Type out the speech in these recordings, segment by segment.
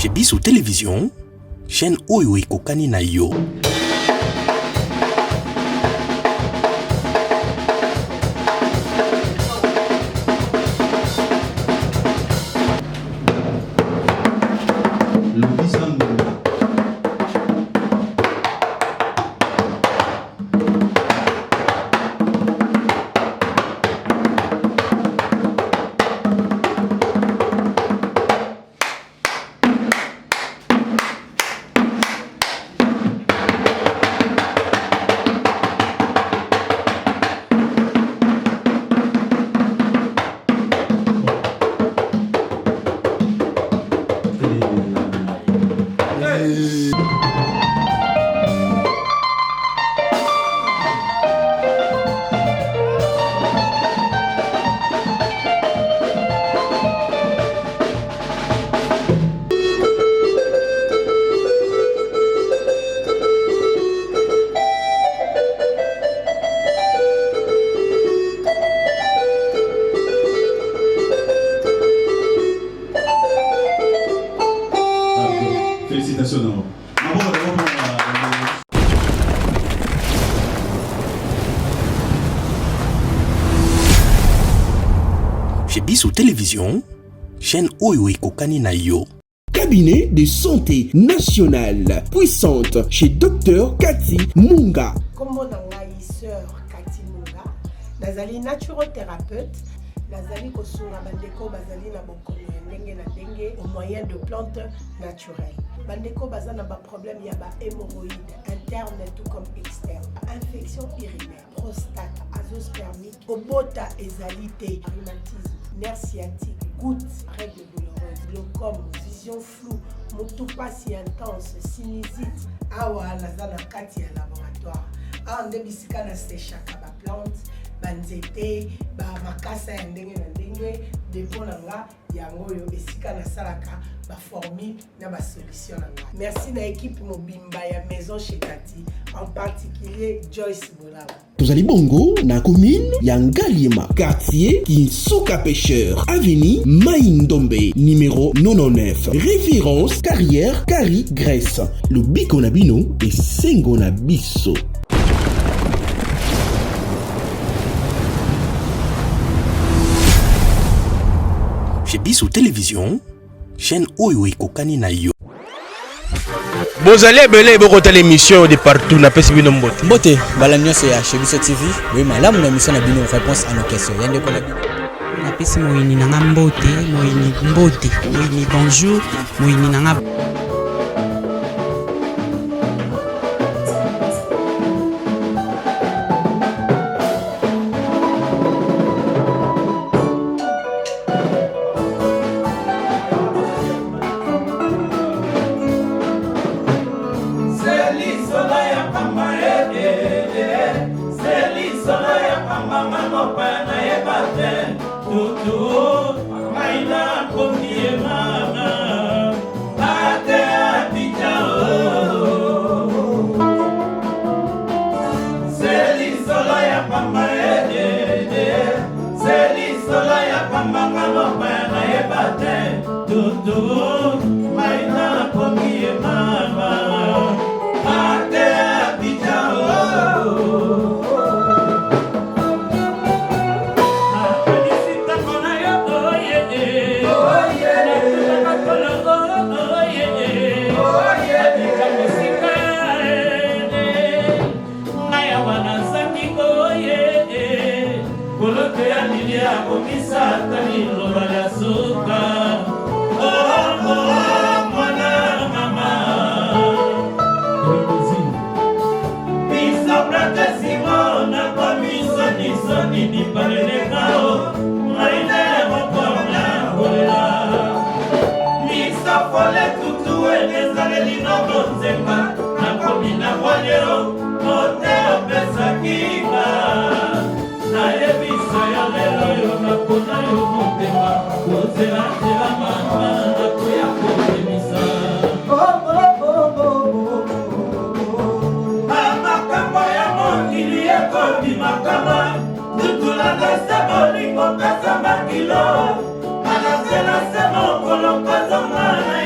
Chez Biso Télévision, chaîne Oyo Ekokani na yo. Félicitations. Chez Biso Télévision, chaîne Oyo Ekokani na yo. Cabinet de santé nationale puissante chez Dr Cathy Munga. Comme on a sœur Cathy Munga, nazali naturothérapeute, nazali kosunga bandeko bazali na bokono ndenge na ndenge au moyen de plantes naturelles. Bandeko bazana ba problème ya ba hémorroïdes interne tout comme externe, infection urinaire, prostate, azoospermique, obota ezalité, rhumatisme, nerf sciatique, gouttes, règles douloureuses, glaucome, vision floue, motopathie intense, sinusite. Awa nazana kati ya laboratoire. Awa nde bisika na séchaka ba plante, banzete, ba makasa ya ndenge na ndenge, depo na nga yango yo esika na salaka ba formule na ba solution na nga. Merci na équipe mobimba ya maison chez Cathy, en particulier Joyce Bolaba. Tozali bongo na commune ya Ngaliema, quartier Kinsuka Pêcheur, avenue Maïndombe, numéro 99. Référence carrière Kari Grèce. Le biko na bino et sengo na biso. Chez Biso Télévision, chaîne Oyo Ekokani na yo. Bozali ebele bokota l'émission de partout na pesi bino mbote. Mbote bala nyonso ya chez Biso TV. Oui malamu na mission na bino réponse à nos questions. Yande ko na bino. Na pesi moyini na mbote, moyini mbote, moyini bonjour, moyini na Makilo, anasema sema ukolo kazama na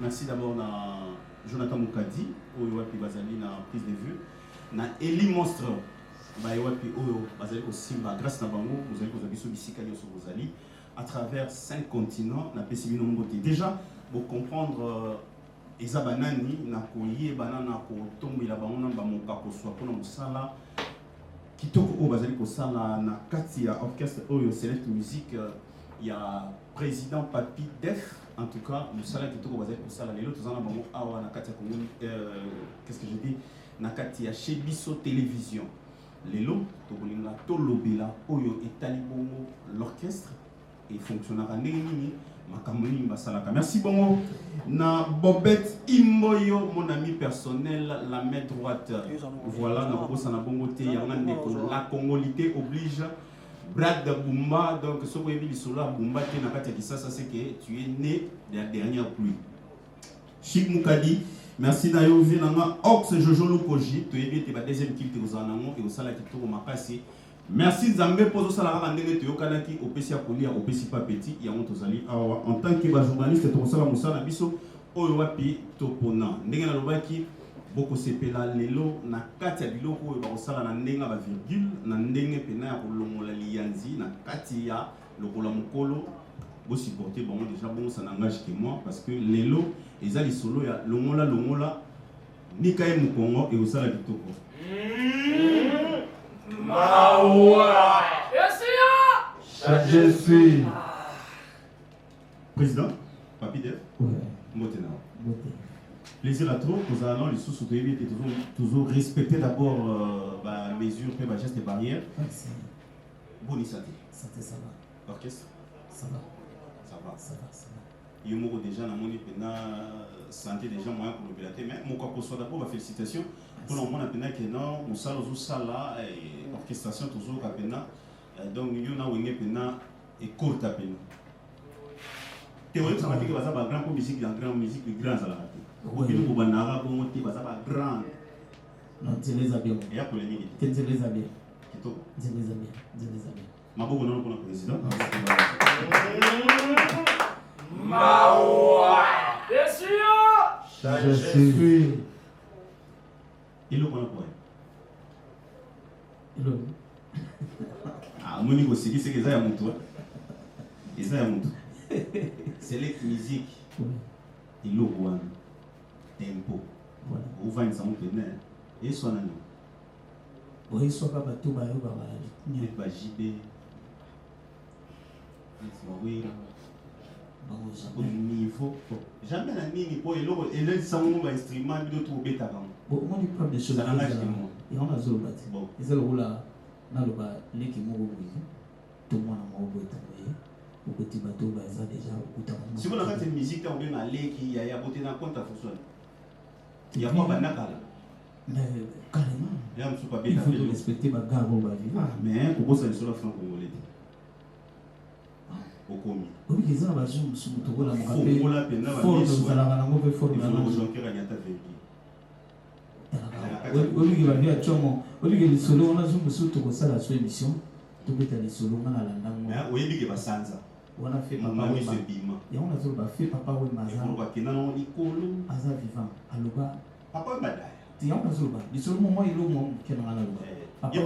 Merci d'abord à Jonathan Moukadi, qui bazali na prise de vue, na Eli Monstre, grâce à Bango, vous avez vu Bissika Bozali, à travers 5 continents, na Pessibino Mbote. Déjà, pour comprendre, Eza Banani, na Koye, Banana, Kotombi, la Banana, Bamoka, Koswa, Kona Moussala, Kitoko, Bazali Kosala, na Katia, orchestre, Oyo, Select Musique, il y a président Papi Def. En tout cas, le salaire qui est au Bazali, les autres en ont awa na Katia Kongo, qu'est-ce que je dis, na Katia chez Bisso Télévision. Les lots, Tobolinga, Tolobela, Oyo et Talibongo, l'orchestre, et fonctionnera Néni, Makamoni Basalaka. Merci bongo. Na Bobette Imboyo, mon ami personnel, la main droite. Voilà, na Bobosa na Bongote, la congolité oblige. Brad Bumba, donc ce que vous avez dit sur la Bumba, ça c'est que tu es né de la dernière pluie. Chik Moukadi, merci Nayovi, Nanga, Ox Jojo Lukoji, tu es bien, tu es la deuxième kill aux Anamon et au Salah qui tourne ma casse. Merci Zambé pour le Salah Randé, tu es au Kanaki, au Pessia Kolia, au Pessi Papeti, et à Montozali. En tant que journaliste, tu es au Salah Moussa Nabiso, oyo wapi topona ndenge nalobaki bokosepela lelo na kati ya biloko oyo bakosala na ndenge ya bavirgule na ndenge pena ya kolongola liyanzi na kati ya lokola mokolo bosupporter bango déjà bon ça n'engage que moi parce que lelo eza lisolo ya longola Mikae Mukongo et osala kitoko Mawa je suis président Papi Dev Motena. Plaisir à trop, nous allons les sous-soutenir et toujours respecter d'abord les mesures, les gestes et barrières. Merci. Bonne santé. Santé, ça va. Orchestre. Ça va. Ça va. Ça va, ça va. Il y a déjà dans mon santé déjà moyen pour le piloter, mais mon corps soit d'abord ma félicitation pour le moment appena que non, on sala au sala et orchestration toujours appena donc il y en a où il y a appena et courte appena. Théorie ça m'a dit que ça va grand pour musique, grand musique, grand ça la. Au milieu au banara bon monter ça va grand. Non, tu les as bien. Et à polémique. Tu les as bien. Kito. Tu les as bien. Tu les as bien. Maboko non pour le président. Mawa. Je suis. Il le connaît quoi? Il le. Ah, mon niveau c'est que ça y a mon tour. Et ça y a mon tour. Select musique. Il le voit. Tempo. Voilà. Ou va une saison pénale. Et son année. Oui, soit pas tout bas ou bas. Il est pas JB. Oui. Au niveau. Jamais la nini pour il est sans un instrument de tout bêta. Bon, moi, il parle des choses. Il y en a zéro bâti. Bon. Et c'est le rôle là. Dans le bas, les qui m'ont oublié. Tout le monde a oublié. Au petit bateau, ça déjà. Si vous avez une musique, on peut aller qui y a beauté dans le compte à fonctionner. Il y a pas de nakala. Mais carrément. Il faut respecter ma garde au bas. Mais pour ça, il sera franco-congolais. Au commis. Oui, ils ont la zone sous le tour de la mouille. Il faut la peine. Forme, nous allons avoir un mauvais forme. Il faut que Jean-Pierre Agnata véhicule. Oui, il va venir à Tchomo. Oui, il y a les solos, on a zoom sur tout ça, la sous émission. Tout est à les solos, on a la langue. Oui, il y a Sansa. On a fait papa Wema. Et on a fait papa Wema. On va qu'il y a un icône. Aza vivant. Alouba. Papa Wema. Et on a Zoba. Les solos, moi, il est au monde qui est dans la loi. Papa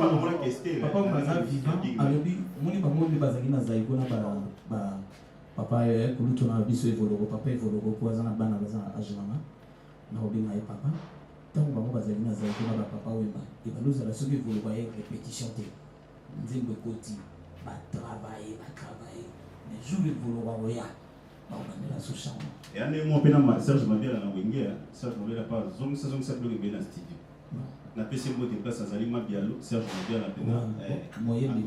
Wema vivant. Alobi, mon est pas mon bazalina zaïgona papa kuluto na biso evoloko papa evoloko ko azana bana bazana ajana na obinga e papa tant bango bazalina zaïgona ba papa Wema et baluza la soki evoloko ya répétition te nzembe koti ba travailler mais jour evoloko ya ba bandela so chama et ane mo pena ma Serge Mabia na wengea Serge Mabia pas zong saison ça bloque bien en studio na pesi mbote place azali Mabialo Serge Mabia na pena moyen de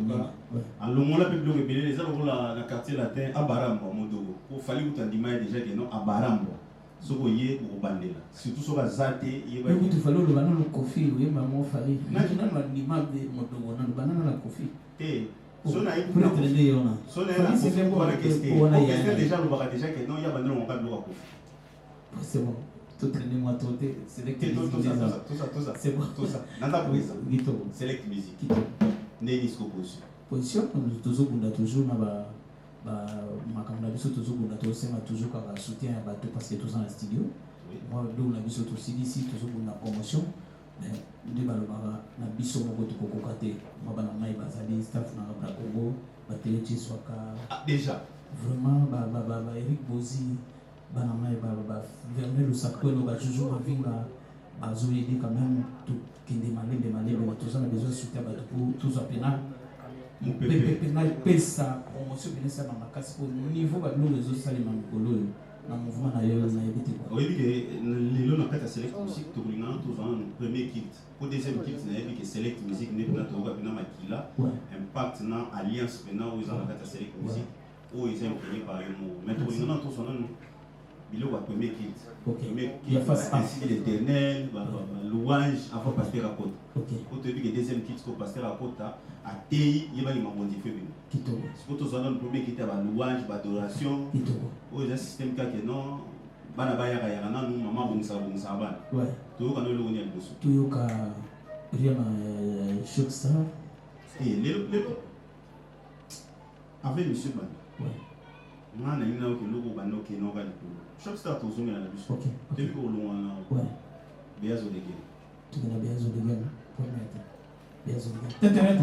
en le monde la public ebele les gens la quartier latin à Barambo Modogo pour fallait que tu déjà que non à Barambo soko ye ko bandela surtout so bazate ye ba tu fallait le banana le coffee oui maman fallait maintenant la l'image de Modogo na banana la coffee so na pour traîner on a so na c'est pour la question déjà le baka déjà que non ya bandela on pas de coffee c'est bon tout traîner moi tout c'est tout ça c'est bon tout ça nanda presa gito select musique neni sco position nous toujours bunda toujours na ba makambo biso toujours bunda to sema toujours ka soutien ya bato parce que tous dans le studio moi do na biso to ici toujours bunda promotion mais de balobara na biso moko to kokokate mabana mai bazali staff na ba Congo ba télé swaka déjà vraiment ba Eric Bozi bana mai ba Vernet le sacré no ba toujours ba vinga bazo aider quand même tout kende malembe tout ça na besoin de soutien ba pour tous apena mon pépé pesa promotion binesa na makasi au niveau ba no réseau salima mikolo na mouvement na yo na yebite quoi oui que lelo na kata select musique to lina to van premier kit pour deuxième kit na yebi que select musique ne na to ba na makila impact na alliance na aux na kata select musique ou ils ont payé par un mot mais to lina to son bilo wa premier kit il y a face à l'éternel louange avant pasteur à côte pour te dire que deuxième kit ko pasteur à côte a tei yeba ni modifier bien kitoko ce que to son le premier kit ba louange ba adoration kitoko o un système ka que non bana ba ya na nous maman bongsa bana ouais to ka no le woni alboso to yo ka rien shock star et le avec monsieur Ban ouais Moi, je suis là, je suis là, chaque stade, je suis là. Ok. Depuis que je suis là, Ouais. bien sûr, les gars. Tu connais bien sûr les gars. Bien sûr les gars. T'internet.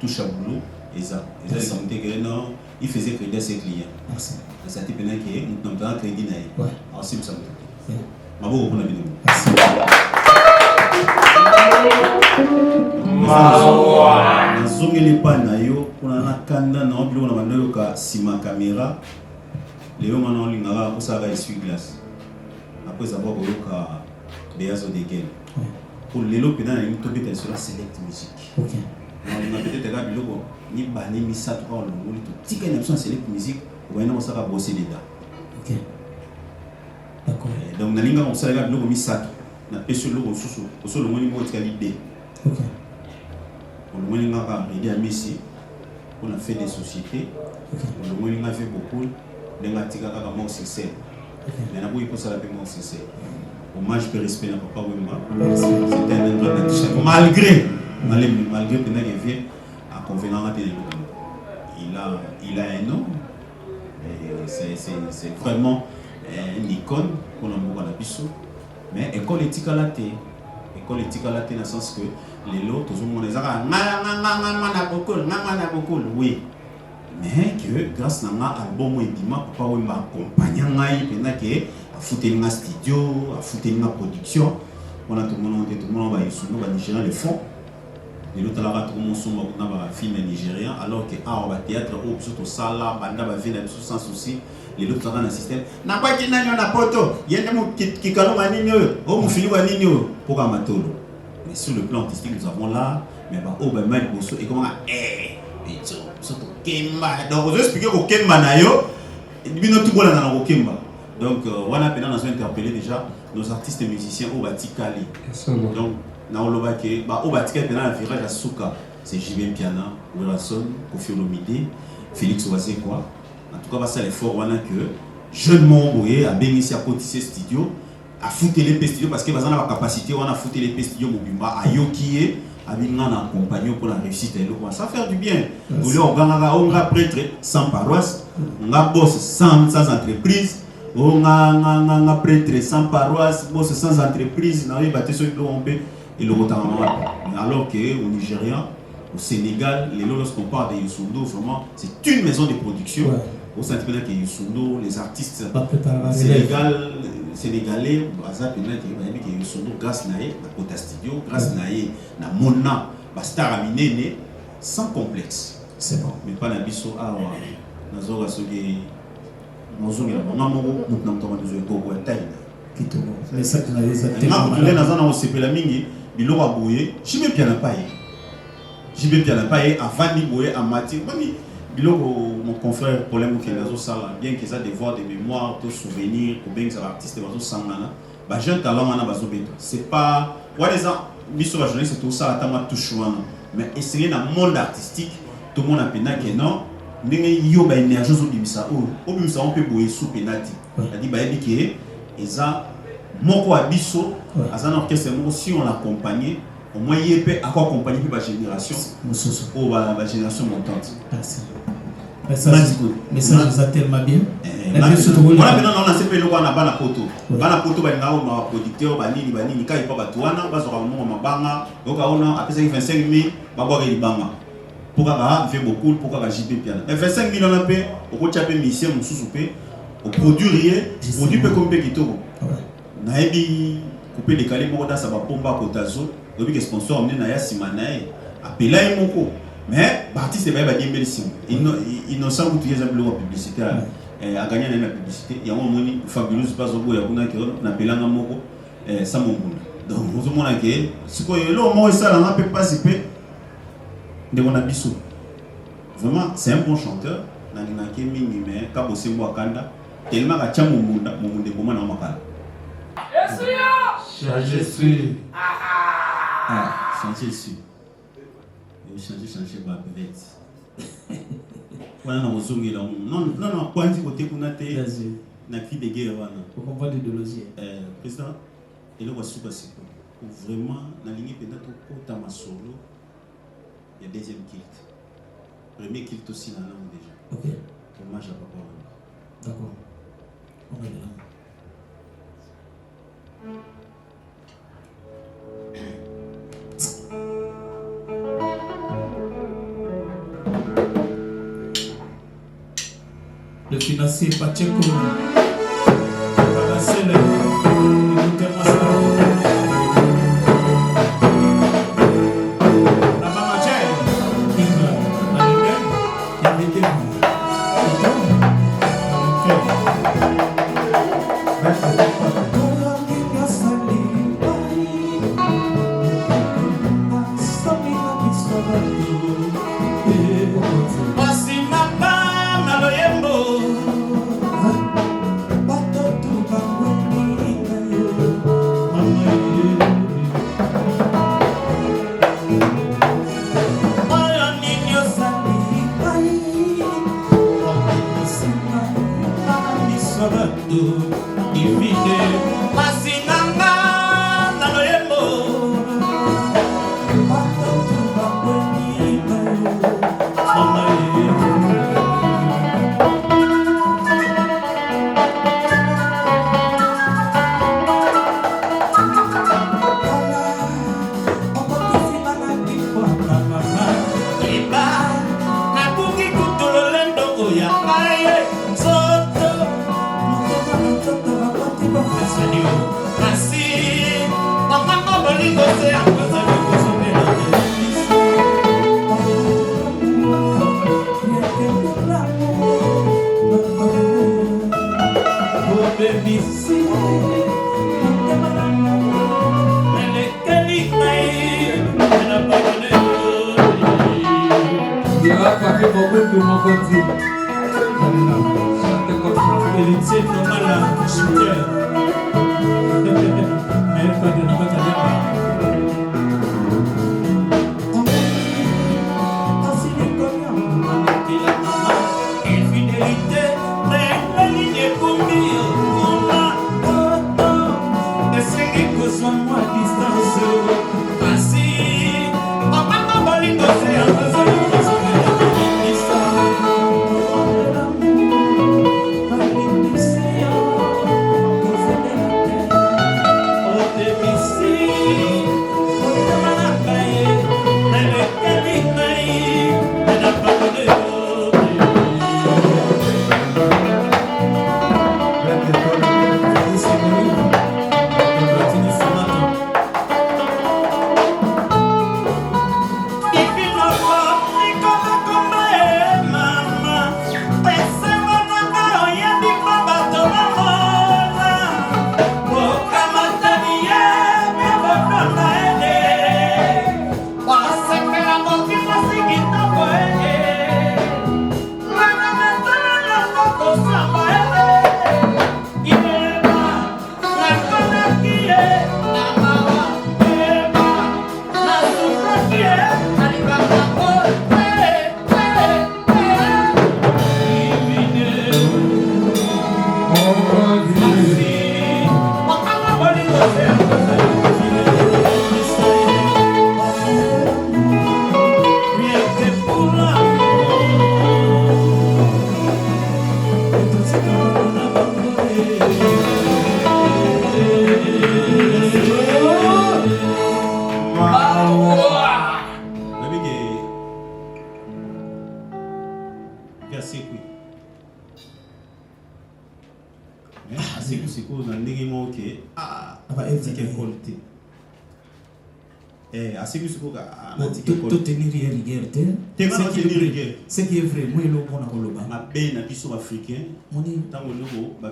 touche à boulot et ça il faisait crédit à ses clients. Ça type là qui est nous avons crédit naï. Ouais. Alors c'est ça. Ma beau pour la vidéo. Merci. Nazongeli pa na yo kuna na kanda na obilo na bandoyo ka sima caméra. Leo mana olingaka osaka essuie-glace. Après avoir koyoka Beyazo de Guel. Pour lelo pena na une tobeta sur la select musique. OK. On a peut-être là biloko ni bani mi sa to on ngoli to tika na option select musique ou ena osaka bosser les gars. OK. D'accord. Donc na linga on sala biloko mi sa na peso loko susu oso lo ngoni mo tika l'idée. OK. On le ngoni ngaka idée à Messi. On a fait des sociétés. OK. On le ngoni ngaka fait beaucoup. Denga tika kaka mo sincère. Mais na boyi posa la pe mo sincère. Hommage et respect à Papa Wemba. C'était un endroit d'antichambre. Malgré que Nagé vient à convenant à il a un nom. C'est vraiment une icône pour l'amour à la Bissou. Mais école éthique à la thé. École éthique à la thé dans le sens que les lots, tout le monde les a oui. Mais que grâce à un album et Papa Wemba accompagnant à foutre une studio, à foutre une production. On a tout le monde va y Nigérien les fonds. Et l'autre là, tout le monde sombre dans un film nigérien, alors que on va théâtre au surtout sala, banda va venir sans souci. Les autres là dans le système. N'a pas dit n'a pas poto. Il y a des gens qui calment à nino. Oh mon fils va nino pour amatolo. Mais sur le plan artistique nous avons là, mais bah oh ben mal bosso et comment et surtout Kemba. Donc vous expliquer au Kemba na yo. Et puis nous tout le monde dans le Kemba. Donc, on a interpellé déjà nos artistes et musiciens au Batikali. Donc, dans le Batikali, dans le virage à Souka, c'est JB Piana, Wilson, Kofi Olomide, Félix Oazekwa. En tout cas, c'est l'effort que jeune monde a bénéficié à Cotisé Studio, à foutre les studios parce que nous avons la capacité, on a foutu les studios Mobimba, à Yokie, à Bingan accompagné pour la réussite. Ça fait du bien. On a prêtre sans paroisse, on a boss sans entreprise. nga prêtre sans paroisse, bon, sans entreprise, il y a des choses qui ont fait et le alors qu'au Nigeria, au Sénégal, lorsqu'on parle de Youssoundo, vraiment, c'est une maison de production. Au Sénégal, que Youssoundo, les artistes sénégalais, grâce à la Kota Studio, grâce à la Mona, Star Aminene, sans complexe. C'est bon. Mais pas la biso, mais ça tu n'avais mon confrère problème que les autres bien qu'ils aient des voix de mémoire, de souvenirs, ou bien que les artistes jeune talent c'est pas c'est tout ça mais essayer dans le monde artistique tout le monde a pénal que non yo ba énergie zo bimisa on peut boyer sous penalty c'est-à-dire ba yebiki eza moko abiso azan orchestre moko si on l'accompagne au moins il peut accompagner la génération ou la génération montante. Merci. Message est tellement bien. Voilà, maintenant on a ces pélos on a bana poto. Bana poto ba ngao ma producteur banini kai pa batuana ba zo ka mo mabanga donc on a après 25 000 ba boire libanga. Pourquoi fait beaucoup pourquoi JP piano. 25 000 on a payé au coach appelé mission mususu pe au produit rien, produit peu comme pe kitoko. Na ebi couper décaler mo da sa ba pomba kotazo. Donc les sponsors ont na ya simanae appelé moko. Mais l'artiste va bien bellissime. Innocent ou tu es un peu publicité a gagné la publicité. Il y a un moment fabuleux pas au bout il y a une qui on appelle un moko ça mon boule. Donc nous avons que ce que le mot ça là on peut pas s'y de mon abisso. Vraiment c'est un bon chanteur. Na ke mingi mais ka bosse mo akanda tellement ka chamu munda munde boma na makala. Je suis. Changer dessus. Changer ba bête. Voilà na ozongi là. Non, quoi dit côté kuna te. Na cri de guerre wana. Pour comprendre l'idéologie. Président, il est super siko. Vraiment na ligne peut-être au tama solo. Il y a deuxième kilt. Premier kilt aussi là déjà. OK. Hommage à papa. D'accord. On est là. Le financier Pacheco, la célèbre, écoutez-moi ça. La maman Jane, la lumière, qui a été Merci. na ndenge moke ticket colté assez biso ko na ticket colté to tenir rigueur ce qui est vrai moi lo mona ko loba na be na biso africain moni tango loko ba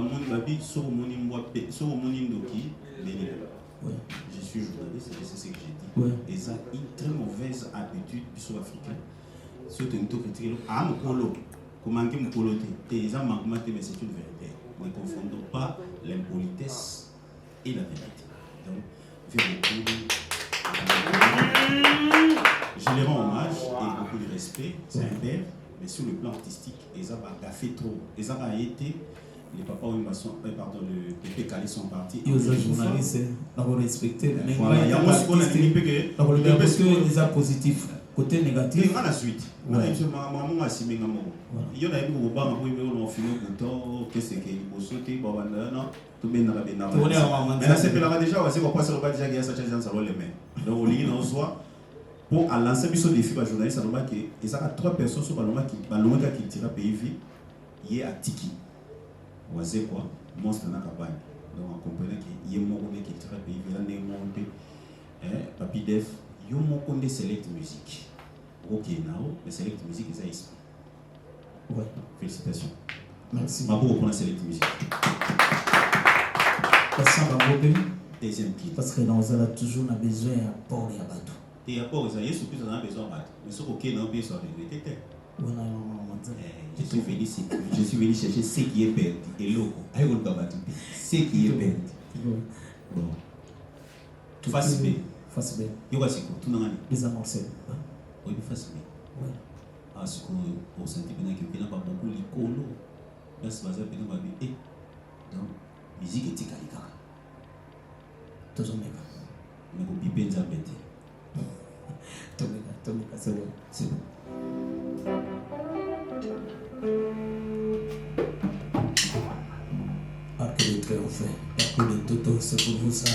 moni ba biso moni mwa pe so moni ndoki bene. Je suis journaliste, c'est ce que j'ai dit. Ouais. Et ça une très mauvaise habitude biso africain. Surtout une critiquer mon polo comment que mon polo et ça manquement mais c'est une vérité. Ne confondons pas l'impolitesse et la vérité. Donc je les rends hommage et beaucoup de respect, c'est un père, mais sur le plan artistique, ils ont fait trop. Ils ont été, les papas ou pardon, le pépé Calais sont partis. Ils ont journalistes, ils ont respecté. Il y a un mot qu'on a dit que les a positifs. Côté négatif. On a suite. On a dit maman a simé maman. Il y en a eu au bas, on a fini au bouton, qu'est-ce que vous sautez, bon, non, tout bien dans la bénard. Mais là, c'est là déjà, on sait qu'on passe le bas déjà, il y a sa chance dans les mains. Donc, au lieu d'en soi, pour lancer un défi à journaliste, ça veut dire qu'il y a 3 personnes sur le qui tirent pays vie, il y a Tiki. On sait quoi, monstre dans la campagne. Donc, on comprend qu'il y a un moment qui tire pays vie, il y a un moment, Papi Def. Yo mon condé select musique. Ok, now, mais select musique, c'est ça. Ouais. Félicitations. Merci. Ma pour la select musique. Deuxième pied. Parce que nous avons toujours besoin d'un port et un bateau. Et à port, il y a surtout besoin d'un bateau. Mais ce ok, non, bien sûr, je suis venu chercher ce qui est perdu. Et l'eau, ce qui est perdu. Bon. Tout face B. Face B. Yoga Siko, tout le monde. Les amorcelles. Oui, face B. Oui. Ah, ce qu'on a senti qu'il n'y a pas beaucoup de colo. Là, c'est pas ça, il n'y a pas de. Donc, musique est tika. Toujours méga. Mais vous pipez déjà bête. Tomeka, c'est bon. C'est bon. Arc de triomphe, arc de toto, c'est pour vous ça.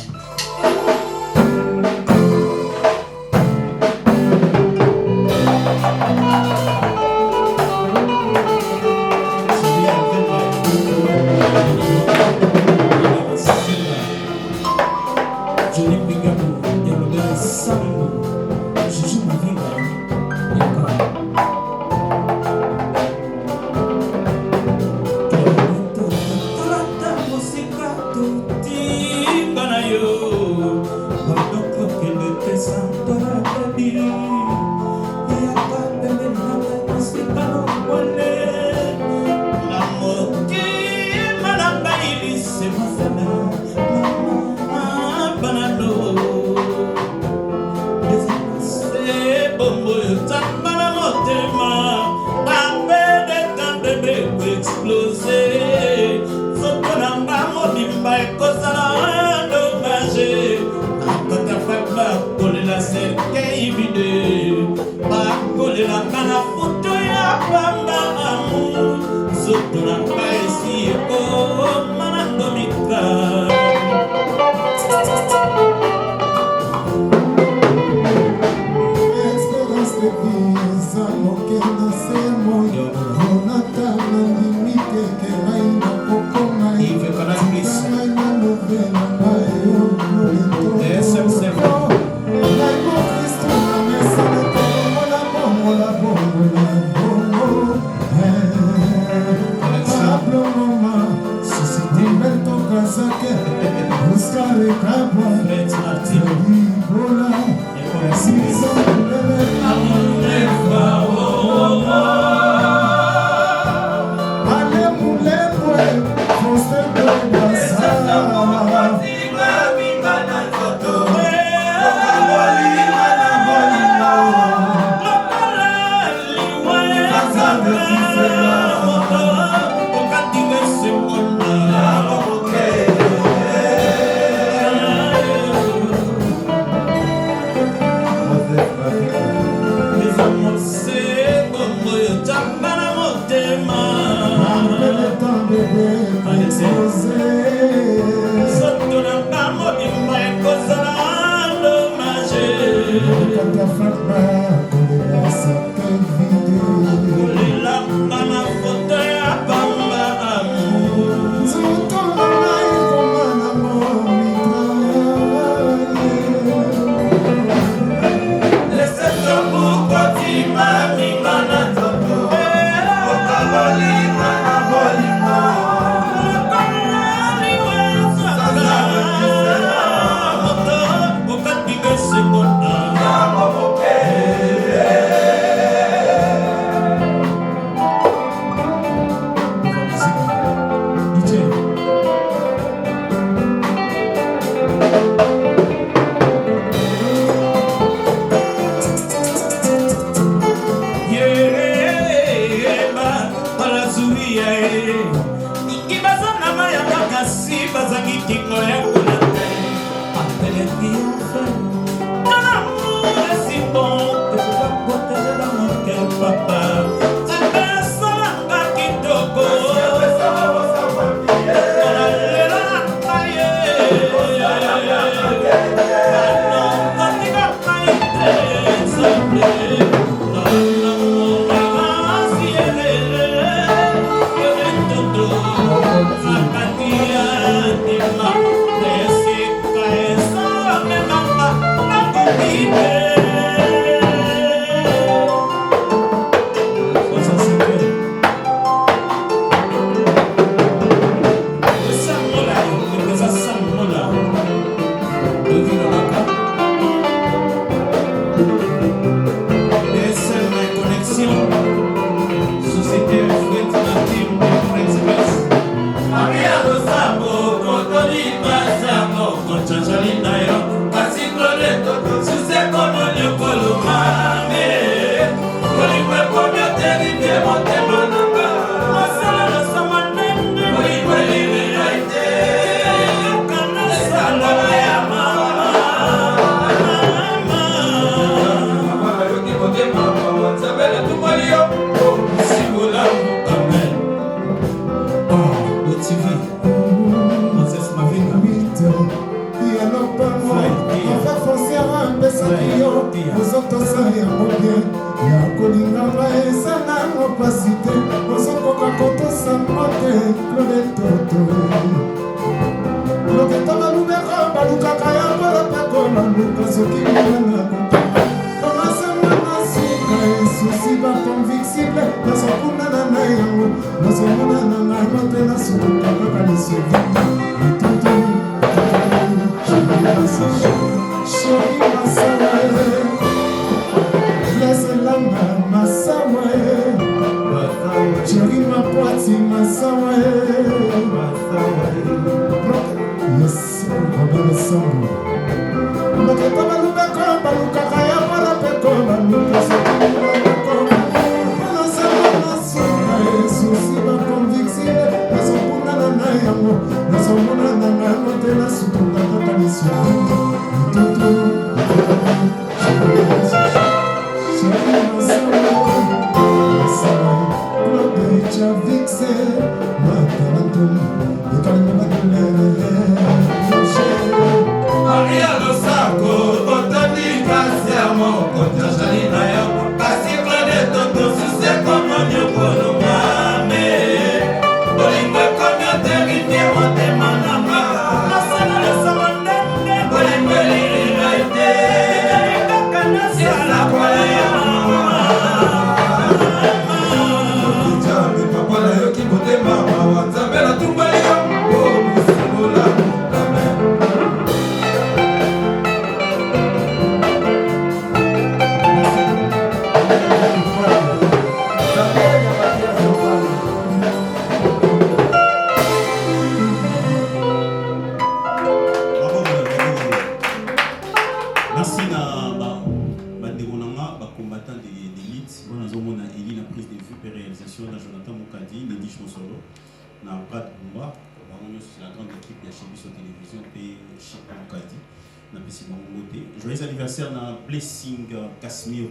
Joyeux anniversaire na Blessing Casimiro,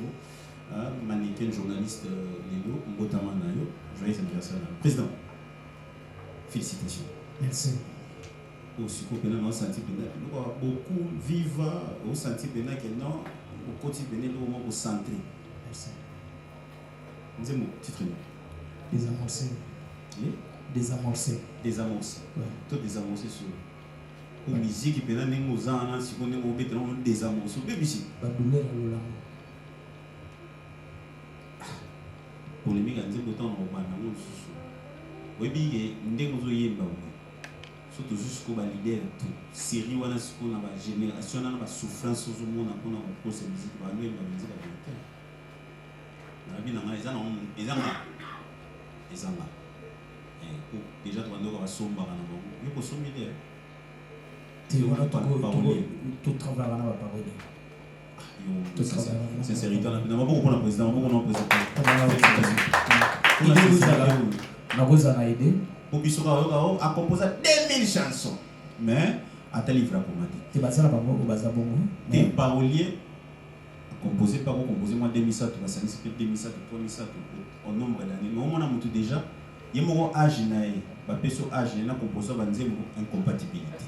mannequin journaliste Lelo, Mbotama Nayo. Joyeux anniversaire na président. Félicitations. Merci. Au succo pena no senti pena beaucoup viva au senti pena que non au quotidien le moment au centré. Merci. Dis-moi titre. Désamorcé. Désamorcé. Désamorcé. Ouais. Tout désamorcé sur pour musique pena nengo zana siko nengo betra on désamorcé. Be musique. Ba douleur lola. Polémique à dire autant on va na mon susu. Webi ndengo zo yemba. Surtout jusqu'au leader tout série wana siko na ba génération na ba souffrance zo mona pona ko se musique ba nous ba musique la vérité na bina nga ezanga ko déjà twando ba somba na bango yo ko somile tu wana tout travail na ba parole yo sincérité na ba ko na président ba ko na président na ko za na idée Obisoka a composé 2000 chansons. Mais, à tel livre, tu vas faire la parole au bazar bongo. Tes paroliers, composé par composé moi 2007, tu vas savoir 2007, 2007, au nombre d'années. Mais au moins, on a déjà, il y a mon âge, il y a un âge, il y a un composé, il y a une incompatibilité.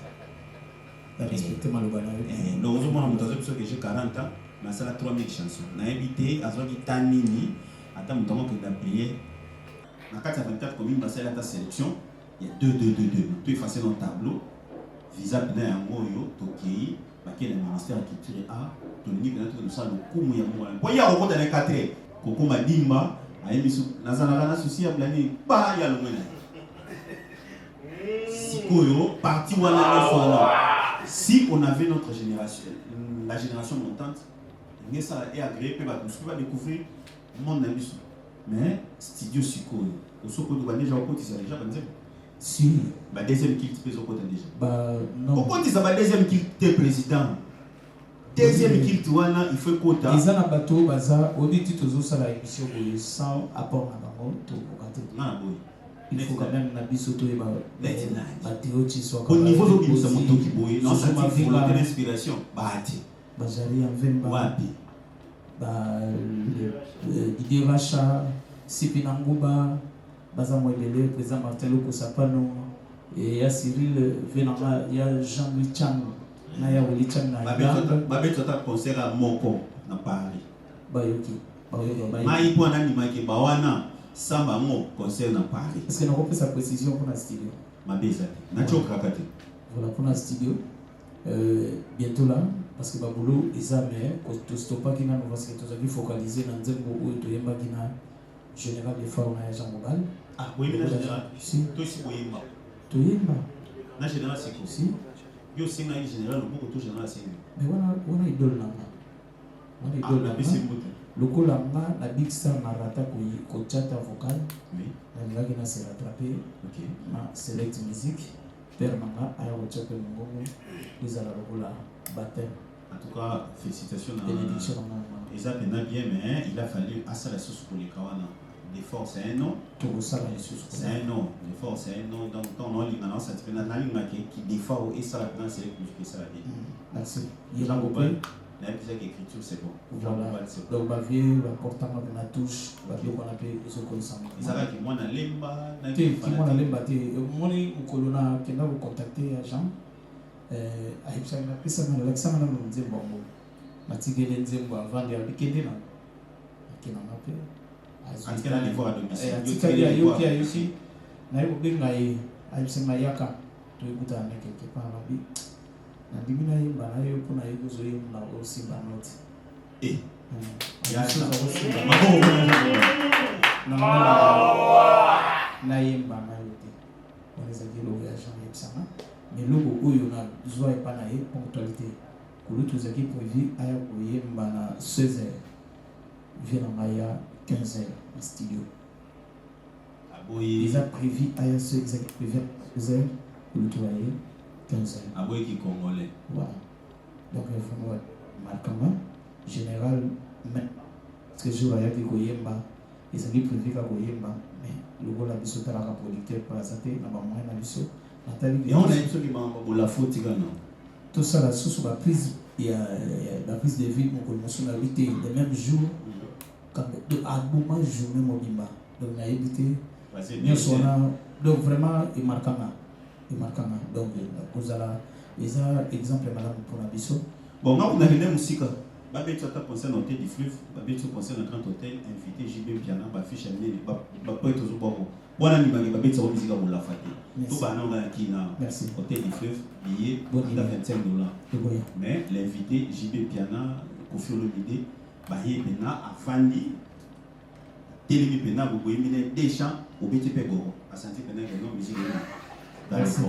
Respectez mal le banal. Donc, au moins, on a que j'ai 40 ans, mais ça a 3000 chansons. On a évité, à ce qui est tanini, à temps que tu as payé. Dans 424 communes, dans la sélection, il y a 2. Tu es effacé dans le tableau. Visa bien un moyo, Toki, qui est le ministère de la Culture et Art, tu as dit que nous avons le coup de moyen. Quand il y a un des 4, Koko Madimba, a émis Nazana associé à Blani, bah, il y a le moyen. Si on avait notre génération, la génération montante, ça est agréé, on va découvrir le monde d'Abisso. Mais, studio Siko, au Soko de Bani, j'ai encore dit ça déjà, si. Bah, deuxième kilt peut au côté déjà. Bah, non. Pourquoi tu dis ça, deuxième kilt, t'es président? Deuxième kilt, il faut quota. Ils ont un bateau, baza, au début, tu as ça la émission sans apport à Bango, tu as il faut quand même la bisoto et au niveau de l'Ibiso qui bouille, non, ça dit pour l'inspiration. Bazali en Vemba. Didier Vacha, Sipinanguba, Bazamouebele, président Martelo Kosapano, et il y a Cyril Venama, il y a Jean-Louis Chang, Naya Wili Chang, Babé Tota concert à Moko, dans Paris. Bayoki. Maïpo Anani Bawana. Samba mo concert dans Paris. Est-ce que nous avons fait sa précision pour la studio? Ma bise. Nacho Krakate. Voilà pour la studio. Bientôt là, parce que Baboulou et ça, mais quand tu stoppes pas qu'il y a parce que tu as focalisé dans Zembo ou tu yemba qui n'a général de forme à Jean Mobal. Ah oui, mais général. Si. Toi aussi pour yemba. Tu yemba. Na général c'est quoi? Si. Yo singa il général ou beaucoup tout général c'est. Mais on a idole là. On a idole là. Le coup là, la Big Star Marata qui chata vocal, la qui n'a se rattrapé, ma select musique, père manga, aya wachape mungomo, ils allaient la baptême. En tout cas, félicitations. Bénédiction. Ils ont bien, mais il a fallu assez la sauce pour les kawana. L'effort c'est un nom. C'est un nom. L'effort c'est un nom. Donc, ton nom, il y a un certificat qui défend et ça la c'est plus que ça la dit. Merci. Il a compris. L'écriture c'est bon. Voilà. Donc, ma vie, l'important de la touche, la vie qu'on appelle ce qu'on sent. Ils savent que moi, dans l'emba, moi, dans l'emba, moi, on a vous contacter à Jean. Ça m'a appris ça, mais Alexandre m'a dit bon, Matigé Nzembo avant de aller là. Qui n'en a pas. En tout cas, les voix à domicile. Il y a Yoki, il y a aussi. Il y a eu Mayaka. Tu écoutes un mec quelque part là. Na bimina yimba nayo kuna yuzo yimba osimba not eh ya mabo na yimba nayo te wanaweza kilo ya shamba sana mais logo oyo na zwa epana ye ponctualité kulutu zaki prévu aya kuyimba na 16h vient maya 15h en studio aboyi ils a prévu aya ce exact prévu 16h kulutu aye 15 ans. Aboy qui congolais. Voilà. Donc, il faut voir marquement général, mais parce que je voyais que Goyemba, et ça qui prévu qu'à Goyemba, mais le gars la biso tala ka producteur par ça te na ba moyen na biso. Et on a une chose qui m'a la faute non. Tout ça la sous la prise, il y a la prise de vie pour que nous habité le même jour quand à moment journée mobimba. Donc on a évité. Donc vraiment il marquant. Donc, vous avez des exemples pour la biso. Bon, moi, vous avez une musique. Babé, tu as pensé à l'hôtel du fleuve. Babé, tu as pensé à notre hôtel, invité JB Piana, Bafiche Amné, Bapoy Tozobo. Bon, Babé, tu as musique pour la fête. Tout le monde qui a hôtel du fleuve, billet, il a $25. Mais l'invité JB Piana, Kofi Olomide, Bahé Pena, Afandi, Télémi Pena, vous pouvez mener des chants au BTP Goro. À Santé Pena, il y a une musique. Merci.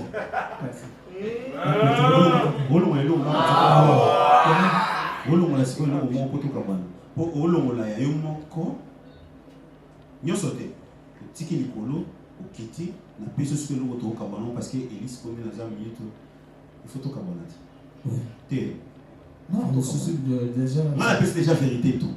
déjà vérité tout.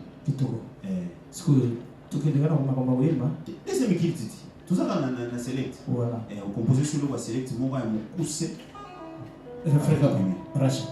tout ça on a select voilà et on compose sur le select mon gars mon poussé Racha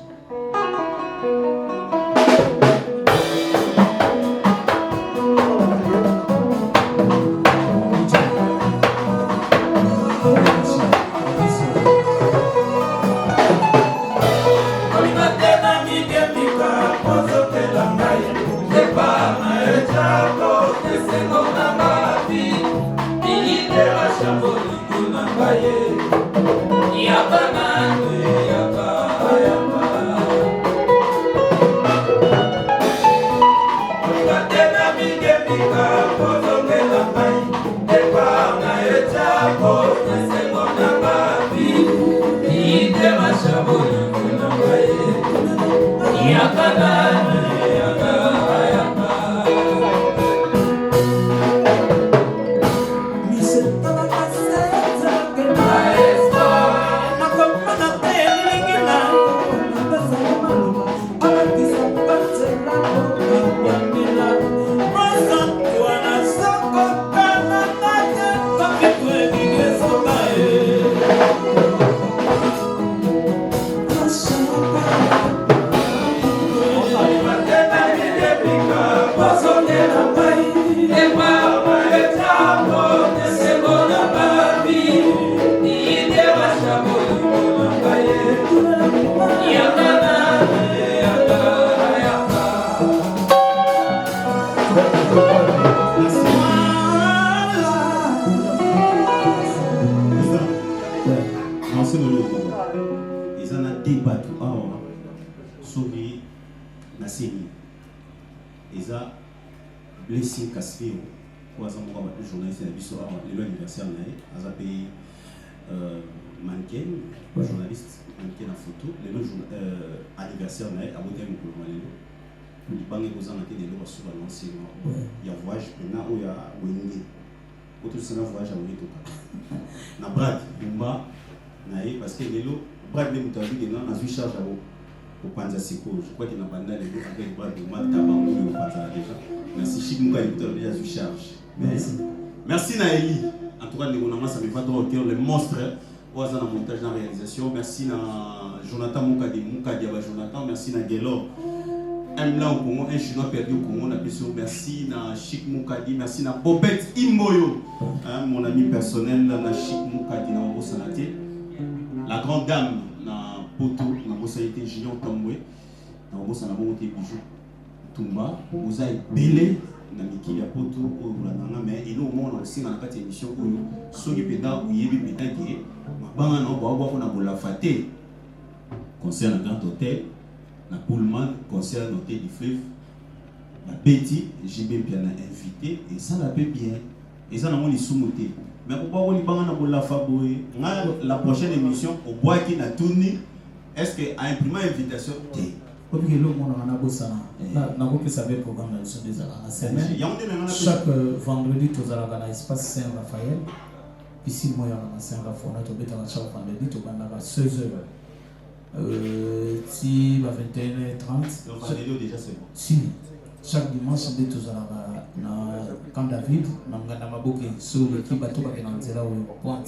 Blessing Casfio, journaliste de l'anniversaire, mannequin, journaliste, mannequin en photo, anniversaire, à bout il banque aux années sur l'enseignement. Il y a voyage maintenant où il y a Winnie. Autre c'est un voyage à Winnie. Na Brad, Bumba, parce que les lots, Brad même tu as vu que dans la charge à vous. Au Panza Siko, je crois qu'il n'a pas d'aller avec Brad Bumba, Tabango, au Panza déjà. Merci Chic Mouka, il est déjà sous charge. Merci Naëli. En tout cas, ça me va droit au cœur, le monstre. Au hasard dans le montage, dans la réalisation. Merci à Jonathan Mouka Diaba Jonathan. Merci à Gelo. Un blanc au Congo, un chinois perdu au Congo. Merci à Chic Moukadi. Merci à Bobette Imboyo. Mon ami personnel, à Chic Moukadi dans le Sanaté. La grande dame, na Poto, na Bossalité Junior Tamboué. Dans le Sanaté Bijou Tumba. Vous avez belé. Na mikili ya poto oyo bulananga mais ino omona aussi na kati émission oyo soki penda uyebi petaki mabanga na obo ko na bolafa te concert na Grand Hôtel na Pullman concert Hôtel du Fleuve na Betty j'ai bien invité et ça la paix bien et ça na moni sumuté mais pourquoi on libanga na bolafa boy la prochaine émission au bois qui na tourné est-ce que a imprimé invitation te comme que l'homme on a bossé là n'a pas savoir programme dans le des la semaine chaque vendredi tous à la espace Saint-Raphaël ici moi on a Saint-Raphaël on a tombé dans chaque vendredi tout pendant 16h si va 21h30 vendredi déjà c'est bon si chaque dimanche on est tous à la Camp David na ngana maboke sur l'équipe bato ba kenanzela au point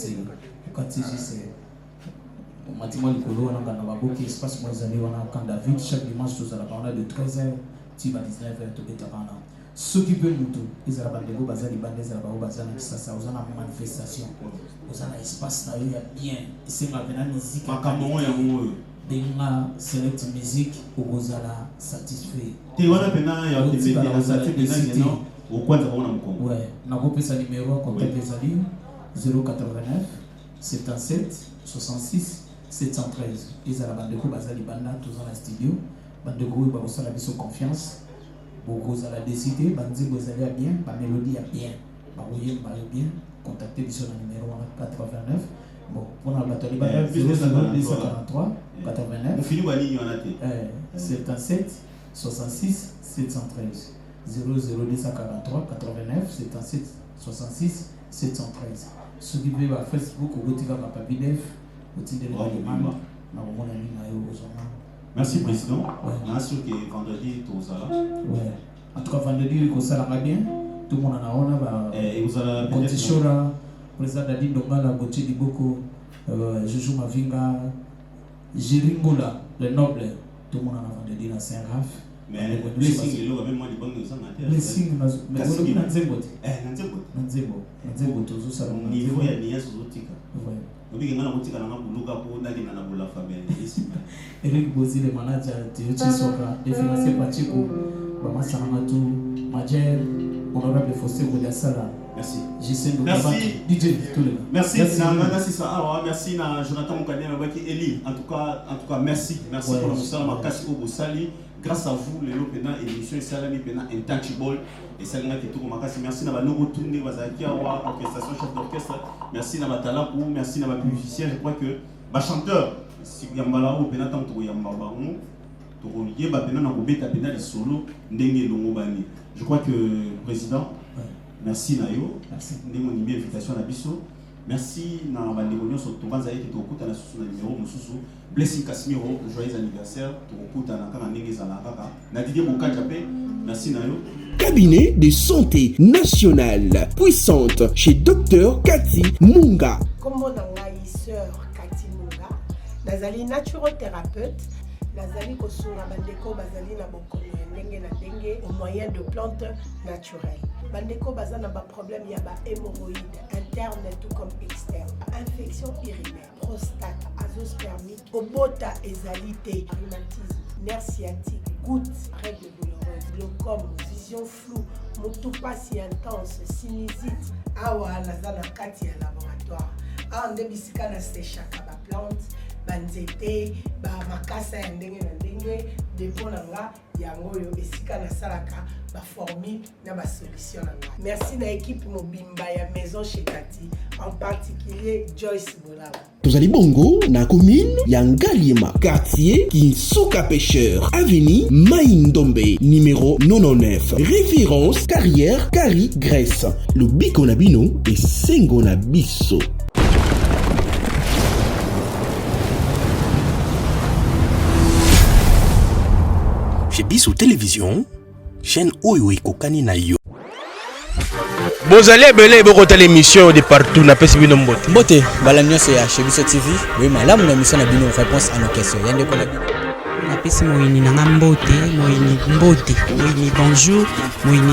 quand c'est Matima Likolo, on a un baboki espace moi allé on a Camp David chaque dimanche tous à la bande de 13h à 19h tout bétabana. Ceux qui veulent nous ils ont bandego bazali bandez à la bazana ça aux ana manifestation. Aux ana espace là il y a bien c'est ma venant musique makamon ya moyo. Benga select musique aux ana satisfait. Tu wana pena ya TVD la satisfait non au kwanza kwa mkongo. Ouais, na kopesa numéro contact des amis 089 77 66 713. Ils ont la bande de Bazali Banda, tous dans la studio. Bande de Gou, ils ont la confiance. Beaucoup ont la décidé, Bandi Bozali a bien, la mélodie a bien. Barouye, Barouye bien. Contactez sur le numéro 89. Bon, pour la batterie, 043 89. On finit par ligne, on a été. 77 66 713. 00243 89 77 66 713. Ceux qui veulent à Facebook, ou Gotika Papabidef. Merci président. On a sûr que vendredi tout ça. Ouais. En tout cas vendredi il ça bien. Tout le monde en a et vous allez condition président Dadi Ndongala, Gauthier Diboko, Joujou Mavinga, Jiringola, le noble, tout le monde en a vendu dans Saint-Raph. Mais blessing, il y a même moi des bonnes choses. Blessing, mais on a Nzembo. Nzembo, tout ça. Niveau, il y a des choses qui Eric Bozi, le manager de Soka, le financier Pachiko, Bama Saramatu, Majer, honorable Fossé Bodiasala. Merci. Merci. DJ, tout le monde. Merci. Merci, Jonathan Moukadé, Eli. En tout cas, merci. Merci pour la Moussala Makasi Obosali. Grâce à vous, les Lopena, émission et Salami Pena Intouchable. Et Salina Ketou Makasi. Merci à nos retournés, Bazakia, orchestration, chef d'orchestre. Merci à Matalakou, merci à ma musicien. Je crois que ma chanteur, si Yambala ou Pena Tanto Yambala, je crois que président, merci Nayo, merci de mon invitation à Bisso. Merci na bandégonyo sur Tobanza qui tokuta na susu na numéro mususu Blessing Casimiro, joyeux anniversaire tokuta na kana ndenge za kaka na Didier Bokajape. Merci Nayo. Cabinet de santé nationale puissante chez Dr Cathy Munga. Comme on a sœur Cathy Munga, nazali naturothérapeute, nazali kosunga bandeko bazali na bokono ndenge na ndenge au moyen de plantes naturelles. Bandeko bazana ba problème ya ba hémorroïdes interne tout comme externe, infection urinaire, prostate, azoospermie, obota ezalité, rhumatisme, nerf sciatique, gouttes, règles douloureuses, glaucome, vision floue, motopathie intense, sinusite. Awa nazana kati ya laboratoire. Awa nde bisika na séchaka ba plante, banzete, ba makasa ya ndenge na ndenge, depo na nga yango yo esika na salaka ba formule na ba solution na nga. Merci na équipe mobimba ya maison chez Cathy, en particulier Joyce Bolaba. Tozali bongo na commune ya Ngaliema, quartier Kinsuka Pêcheur, avenue Maïndombe, numéro 99. Référence carrière Kari Grèce. Le biko na bino et sengo na biso. Chez Bissou Télévision, chaîne Oyo Kokani na yo. Bozali ebele bokota l'émission de partout na pesi bino mbote. Mbote, bala nyonso ya Chebiso TV, oui malamu na émission na bino réponse à nos questions. Yande ko na bino. Na pesi moyini na ngambote, moyini mbote, moyini bonjour, moyini